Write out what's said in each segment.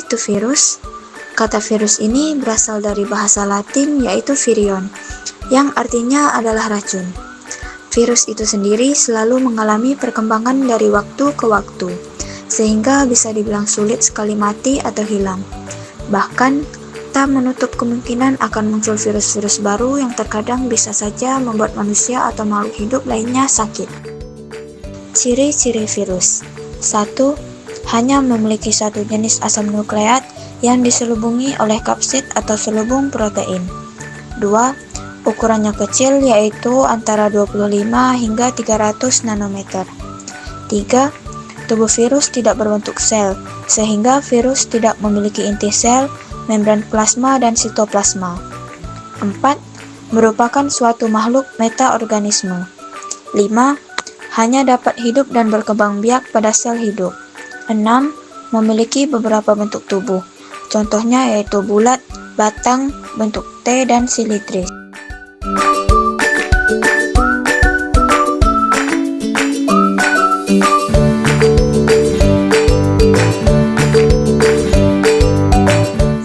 itu virus? Kata virus ini berasal dari bahasa Latin yaitu virion, yang artinya adalah racun. Virus itu sendiri selalu mengalami perkembangan dari waktu ke waktu, sehingga bisa dibilang sulit sekali mati atau hilang. Bahkan, tak menutup kemungkinan akan muncul virus-virus baru yang terkadang bisa saja membuat manusia atau makhluk hidup lainnya sakit. Ciri-ciri virus. 1. Hanya memiliki satu jenis asam nukleat yang diselubungi oleh kapsid atau selubung protein. 2. Ukurannya kecil yaitu antara 25 hingga 300 nanometer. 3. Tubuh virus tidak berbentuk sel, sehingga virus tidak memiliki inti sel, membran plasma, dan sitoplasma. 4. Merupakan suatu makhluk metaorganisme. 5. Hanya dapat hidup dan berkembang biak pada sel hidup. 6. Memiliki beberapa bentuk tubuh. Contohnya yaitu bulat, batang, bentuk T, dan silindris.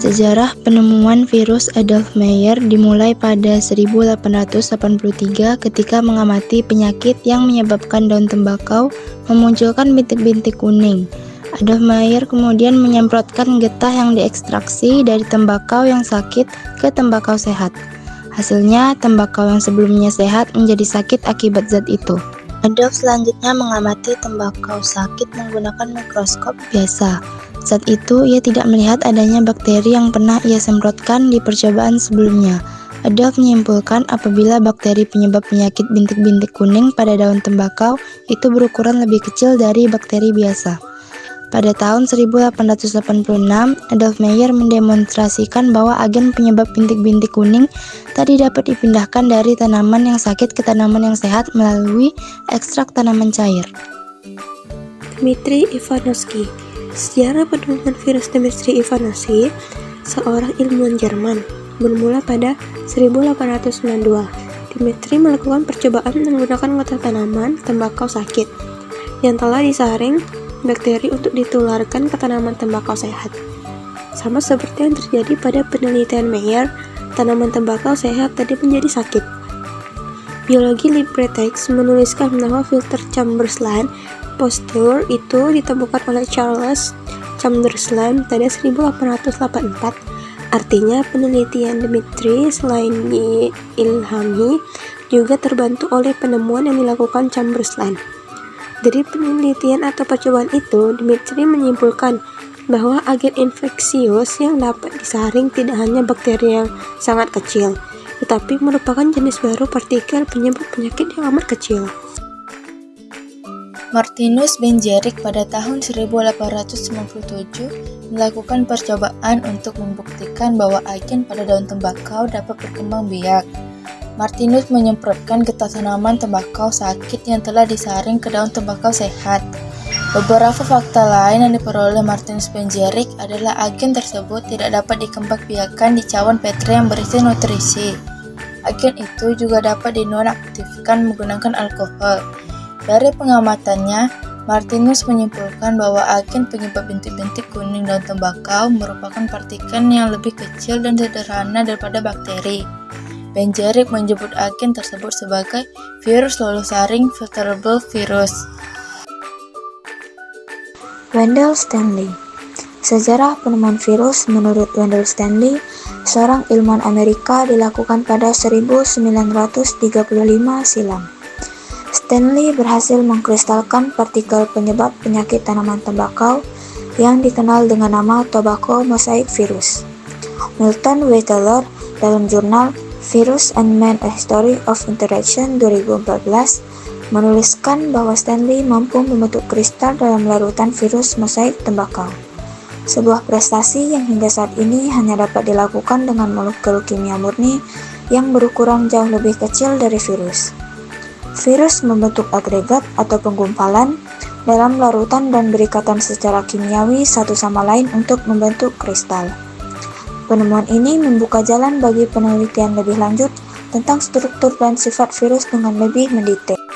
Sejarah penemuan virus Adolf Meyer dimulai pada 1883 ketika mengamati penyakit yang menyebabkan daun tembakau memunculkan bintik-bintik kuning. Adolf Meyer kemudian menyemprotkan getah yang diekstraksi dari tembakau yang sakit ke tembakau sehat. Hasilnya, tembakau yang sebelumnya sehat menjadi sakit akibat zat itu. Adolf selanjutnya mengamati tembakau sakit menggunakan mikroskop biasa. Saat itu, ia tidak melihat adanya bakteri yang pernah ia semprotkan di percobaan sebelumnya. Adolf menyimpulkan apabila bakteri penyebab penyakit bintik-bintik kuning pada daun tembakau itu berukuran lebih kecil dari bakteri biasa. Pada tahun 1886, Adolf Meyer mendemonstrasikan bahwa agen penyebab bintik-bintik kuning tadi dapat dipindahkan dari tanaman yang sakit ke tanaman yang sehat melalui ekstrak tanaman cair. Dmitri Ivanovsky. Sejarah penemuan virus Dmitri Ivanovsky, seorang ilmuwan Jerman, bermula pada 1892. Dmitri melakukan percobaan menggunakan getah tanaman tembakau sakit yang telah disaring bakteri untuk ditularkan ke tanaman tembakau sehat. Sama seperti yang terjadi pada penelitian Meyer, tanaman tembakau sehat tadi menjadi sakit. Biologi LibreText menuliskan bahwa filter Chamberlain postur itu ditemukan oleh Charles Chamberlain pada 1884. Artinya penelitian Dmitri selain diilhami juga terbantu oleh penemuan yang dilakukan Chamberlain. Dari penelitian atau percobaan itu, Dmitri menyimpulkan bahwa agen infeksius yang dapat disaring tidak hanya bakteri yang sangat kecil, tetapi merupakan jenis baru partikel penyebab penyakit yang amat kecil. Martinus Benjerik pada tahun 1897 melakukan percobaan untuk membuktikan bahwa agen pada daun tembakau dapat berkembang biak. Martinus menyemprotkan getah tanaman tembakau sakit yang telah disaring ke daun tembakau sehat. Beberapa fakta lain yang diperoleh Martinus Benjerik adalah agen tersebut tidak dapat dikembangbiakkan di cawan Petri yang berisi nutrisi. Agen itu juga dapat dinonaktifkan menggunakan alkohol. Dari pengamatannya, Martinus menyimpulkan bahwa agen penyebab bintik-bintik kuning daun tembakau merupakan partikel yang lebih kecil dan sederhana daripada bakteri. Benjerik menyebut agen tersebut sebagai virus lolos saring filterable virus. Wendell Stanley. Sejarah penemuan virus menurut Wendell Stanley, seorang ilmuwan Amerika, dilakukan pada 1935 silam. Stanley berhasil mengkristalkan partikel penyebab penyakit tanaman tembakau yang dikenal dengan nama tobacco mosaic virus. Milton W. Taylor dalam jurnal Virus and Man: A History of Interaction 2014 menuliskan bahwa Stanley mampu membentuk kristal dalam larutan virus mosaik tembakau. Sebuah prestasi yang hingga saat ini hanya dapat dilakukan dengan molekul kimia murni yang berukuran jauh lebih kecil dari virus. Virus membentuk agregat atau penggumpalan dalam larutan dan berikatan secara kimiawi satu sama lain untuk membentuk kristal. Penemuan ini membuka jalan bagi penelitian lebih lanjut tentang struktur dan sifat virus dengan lebih mendetail.